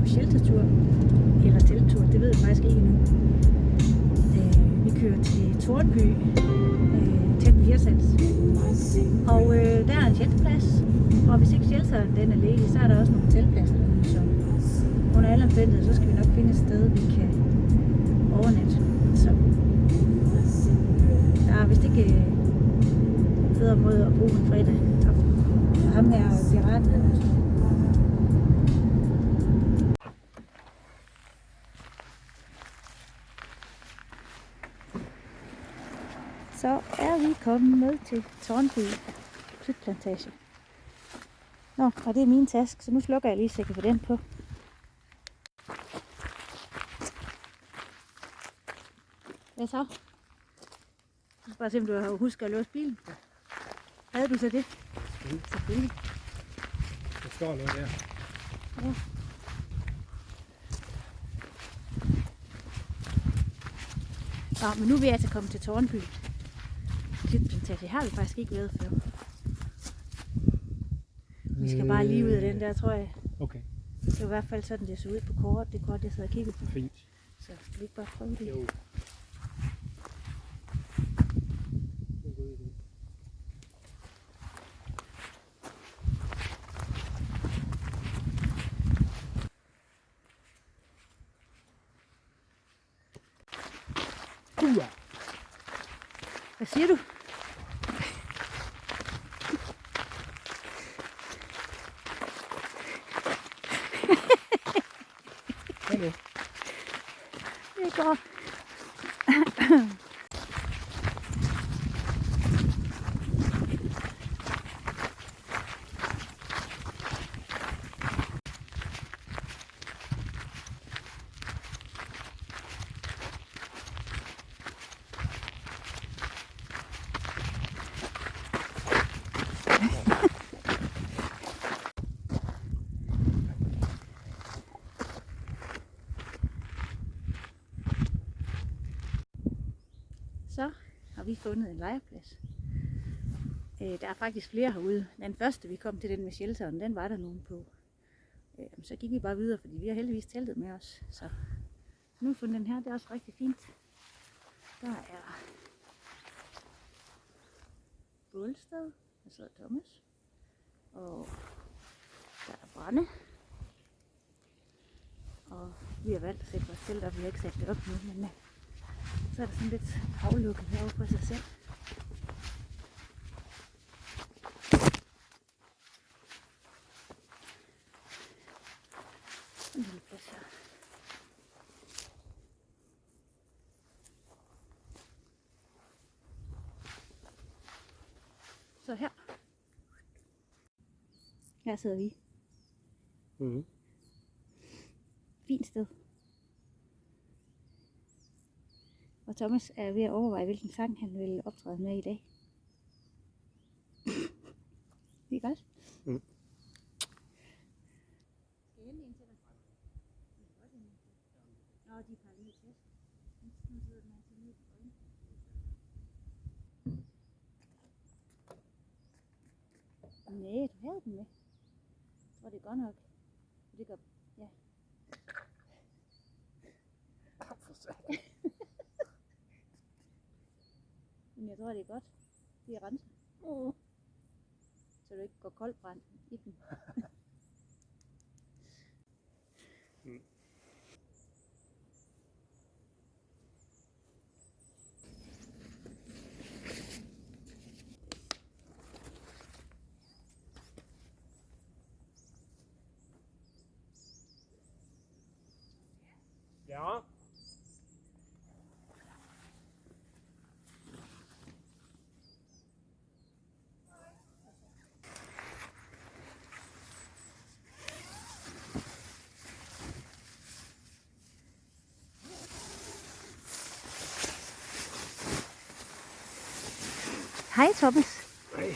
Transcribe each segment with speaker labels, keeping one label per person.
Speaker 1: sheltertur, eller telttur, det ved jeg faktisk ikke endnu. Vi kører til Tornby, tæt ved Hirsals. Og der er en shelterplads, og hvis ikke shelteren den er ledig, så er der også nogle teltpladser derude, så under alle omstændigheder, så skal vi nok finde et sted, vi kan overnatte. Så der er vist ikke en bedre måde at bruge en fredag aften. Og ham her og piraten, han er så. Så er vi kommet med til Tornby Klitplantage. Nå, og det er min taske, så nu slukker jeg lige sækken for den på. Hvad så? Jeg skal bare se, om du har husket at låse bilen.
Speaker 2: Ja.
Speaker 1: Havde du så det? Selvfølgelig.
Speaker 2: Der står noget der.
Speaker 1: Ja. Nå, men nu er vi altså kommet til Tornby Klitplantage. Det har vi faktisk ikke været før. Vi skal bare lige ud af den der, tror jeg.
Speaker 2: Okay.
Speaker 1: Det er i hvert fald sådan, det så ud på kort. Det kort, jeg sad og kiggede på.
Speaker 2: Fint.
Speaker 1: Så skal vi ikke bare prøve det?
Speaker 2: Jo.
Speaker 1: Hvad siger du?
Speaker 2: Hallo.
Speaker 1: Det går. Så har vi fundet en legeplads. Der er faktisk flere herude. Den første vi kom til, den med shelteren, den var der nogen på. Så gik vi bare videre, fordi vi har heldigvis teltet med os. Så nu har vi fundet den her, det er også rigtig fint. Der er bålsted, der sidder Thomas. Og der er brænde. Og vi har valgt at sætte vores telt op, vi har ikke sat det op nu, men så er der sådan lidt aflukket herovre på sig selv. En lille plads her. Så her. Her sidder vi.
Speaker 2: Mhm.
Speaker 1: Fint sted. Og Thomas er ved at overveje, hvilken sang han vil optræde med i dag. Det er godt.
Speaker 2: Mm.
Speaker 1: Skal jeg hente en til dig? Nå, de er lige til. Nu sidder den altså lige på øjnene. Nej, du havde den med. Jeg tror, det er godt nok. Det gør, ja. Men jeg tror, det er godt. Det er renset. Så du ikke går koldbrændt i den.
Speaker 2: Ja.
Speaker 1: Hej Thomas.
Speaker 2: Nej.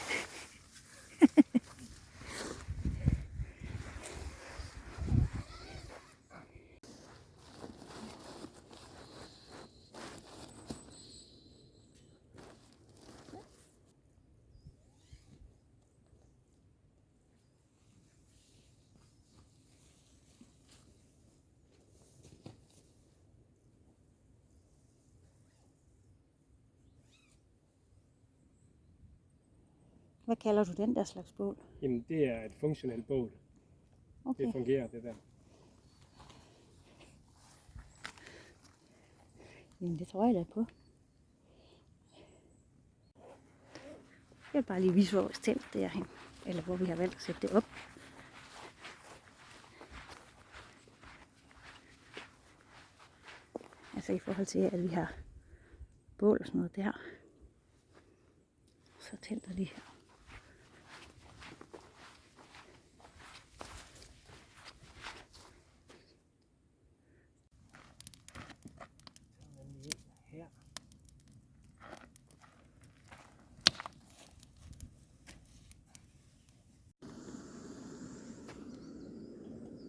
Speaker 1: Hvad kalder du den der slags bål?
Speaker 2: Jamen, det er et funktionelt bål.
Speaker 1: Okay.
Speaker 2: Det fungerer, det der.
Speaker 1: Jamen, det tror jeg da på. Jeg vil bare lige vise vores telt derhen. Eller hvor vi har valgt at sætte det op. Altså i forhold til, at vi har bål og sådan noget der. Så telter lige her.
Speaker 2: Her.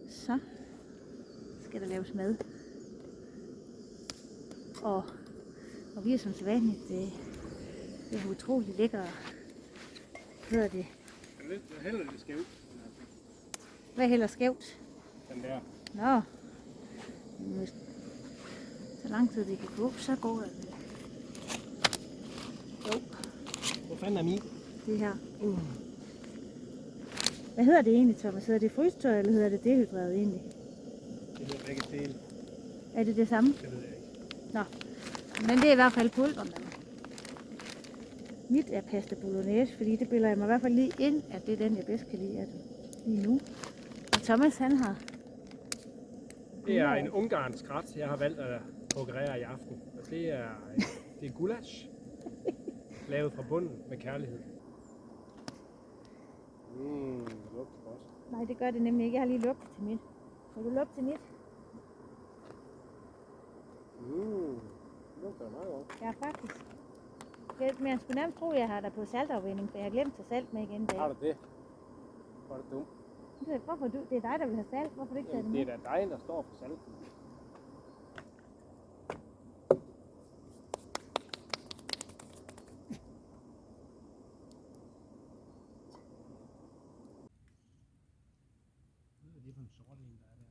Speaker 1: Så skal der laves mad. Og vi er som sædvanligt det er utroligt lækker. Hvad hedder det?
Speaker 2: Jeg hælder det skævt.
Speaker 1: Hvad hælder skævt?
Speaker 2: Den der.
Speaker 1: Nå. Hvis så lang tid det kan gå, så går det. Jo,
Speaker 2: Hvor fanden er min?
Speaker 1: det her. Hvad hedder det egentlig, Thomas? Hedder det frysetøj, eller hedder det dehydreret egentlig?
Speaker 2: Det hedder begge dele.
Speaker 1: Er det det samme?
Speaker 2: Det ved jeg ikke.
Speaker 1: Nå. Men det er i hvert fald pulvermad. Mit er pasta bolognese, fordi det bilder jeg mig i hvert fald lige ind, at det er den, jeg bedst kan lide af dem lige nu. Og Thomas, han har...
Speaker 2: Det er en ungarsk ret, jeg har valgt at konkurrere i aften. Og det er gulasch. Lavet fra bunden med kærlighed. Det lugter godt.
Speaker 1: Nej, det gør det nemlig ikke. Jeg har lige lugtet til mit. Har du lugtet til mit?
Speaker 2: Det lugter meget godt.
Speaker 1: Ja, faktisk. Men jeg skulle nærmest tro, at jeg har der på saltafvinding, for jeg har glemt at tage salt med igen i dag.
Speaker 2: Har du det? Hvor er det dumt.
Speaker 1: Hvorfor du? Det er dig, der vil have salt. Hvorfor du ikke tager det
Speaker 2: Jamen,
Speaker 1: med?
Speaker 2: det er da dig, der står for salt. Det er for en sort en, der er der.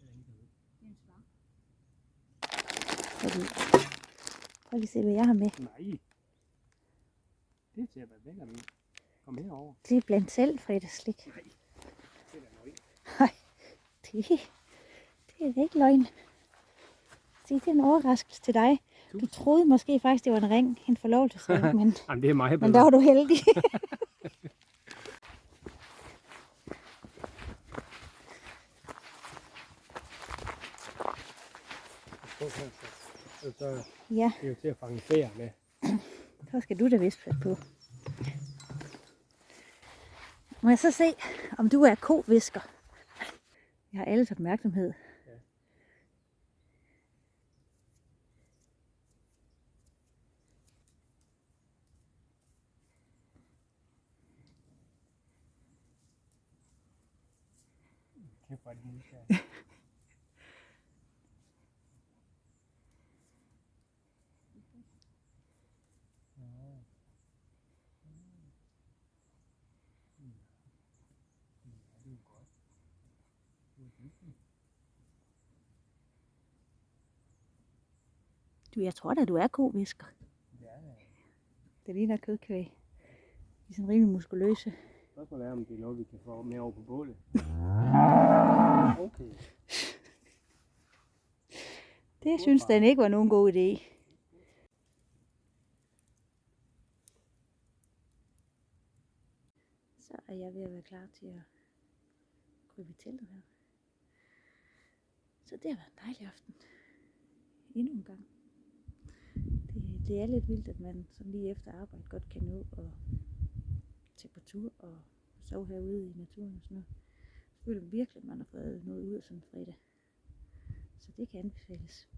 Speaker 2: Det er ingen, der ved.
Speaker 1: Det er en svamp. Prøv lige at se, hvad jeg har med.
Speaker 2: Nej. Det ser da lækkert ud. Kom herover.
Speaker 1: Det er blandt selv fredagsslik.
Speaker 2: Nej. Det er da løgn.
Speaker 1: Nej, det er da ikke løgn. Se, det er en overraskelse til dig. Du troede måske faktisk, det var en ring, en forlovelsesring, men,
Speaker 2: Jamen, det er mig.
Speaker 1: men der var du heldig.
Speaker 2: Så
Speaker 1: Ja,
Speaker 2: er jo til at fange fære med.
Speaker 1: så skal du da vist passe på. Må jeg så se, om du er kovisker? Jeg har alles opmærksomhed.
Speaker 2: Ja. Kæft, hvor er det nysgerrigt.
Speaker 1: Jeg tror da, du er kovisker.
Speaker 2: Ja,
Speaker 1: Det ligner kødkvæg. De er sådan rimelig muskuløse.
Speaker 2: spørgsmålet er, om det er noget, vi kan få med over på bålet. Okay.
Speaker 1: Det synes den ikke var nogen god idé. Så er jeg ved at være klar til at krybe i teltet her. Så det har været en dejlig aften. Endnu en gang. Det er lidt vildt, at man sådan lige efter arbejde godt kan nå at tage på tur og sove herude i naturen og sådan noget. Jeg føler virkelig, at man har fået noget ud af sådan en fredag. Så det kan anbefales.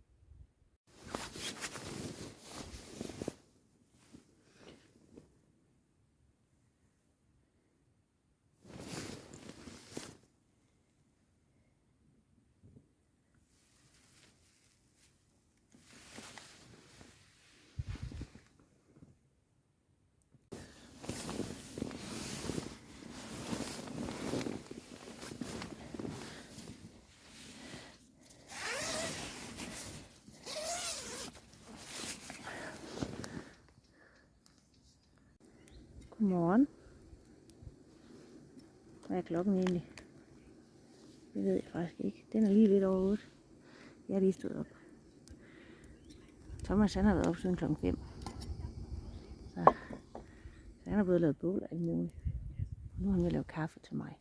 Speaker 1: Godmorgen. Hvad er klokken egentlig? Det ved jeg faktisk ikke. Den er lige lidt over 8. Jeg er lige stået op. Thomas han har været op siden klokken 5. Så han har både lavet bål og alt muligt. Nu har han ved at lave kaffe til mig.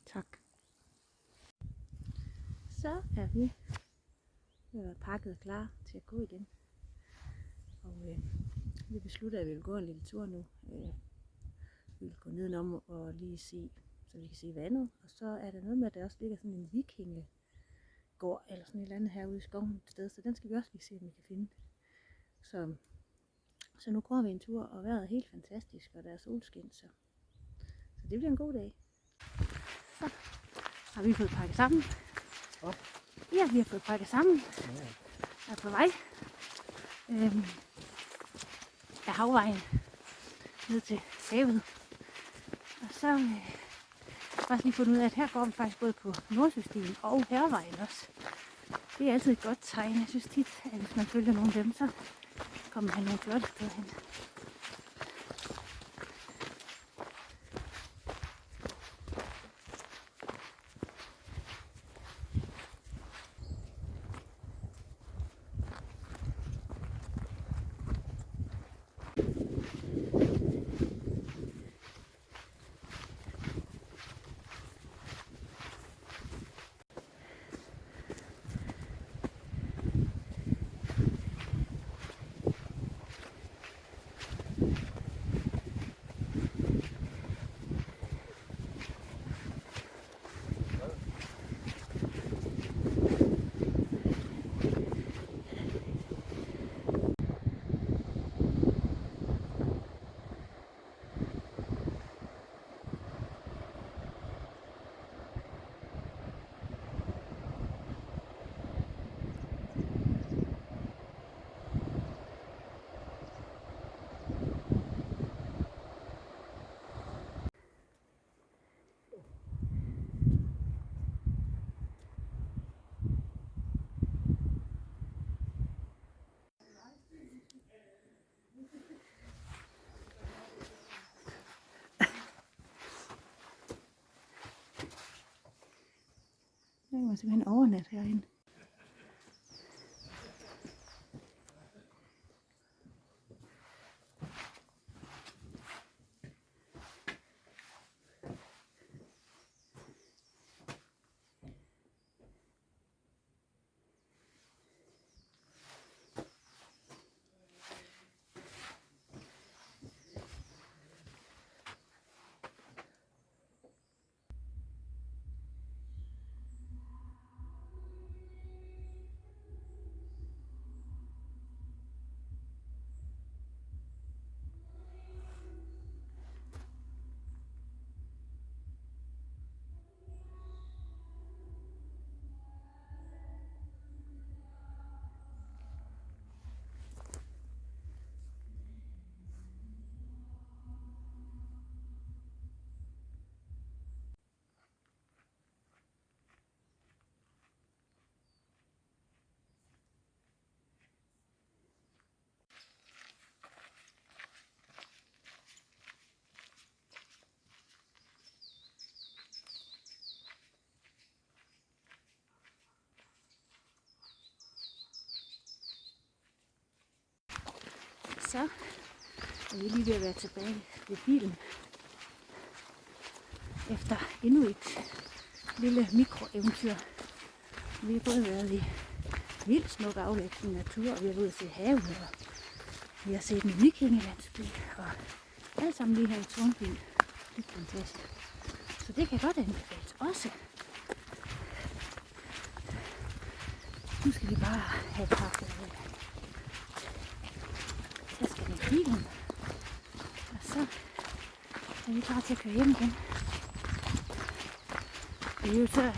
Speaker 1: Tak. Så er vi pakket klar til at gå igen. Og vi beslutter, at vi vil gå en lille tur nu. Vi vil gå nedenom og lige se, så vi kan se vandet. Og så er der noget med, at der også ligger sådan en vikingegård eller sådan et eller andet herude i skoven et sted. Så den skal vi også lige se, om vi kan finde. Så nu går vi en tur, og vejret er helt fantastisk, og der er solskin. Så det bliver en god dag. Så har vi fået pakket sammen. Ja, vi har fået pakket sammen. Jeg er på vej af havvejen ned til havet. Og så har jeg lige fundet ud af, at her går vi faktisk både på Nordsøstien og Hærvejen også. Det er altid et godt tegn. Jeg synes tit, at hvis man følger nogle af dem, så kommer man nogle flotte steder hen. Jeg må simpelthen overnatte herinde. Så er vi lige ved at være tilbage ved bilen. Efter endnu et lille mikroeventyr. Vi har både været i vildt smuk aflæggende natur, og vi har været ude at se havet, og vi har set en vikingelandsby, og alt sammen lige her i Tornby. Det er fantastisk. Så det kan godt anbefales også. Nu skal vi bare have pakket tasken i bilen, og så er vi klar til at køre hjem igen. Det er jo så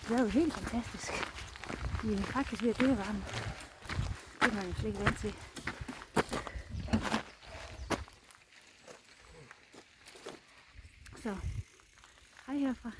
Speaker 1: været helt fantastisk. Vi er faktisk ved at dø varme. Det er man jo slet ikke vant til. Så hej herfra.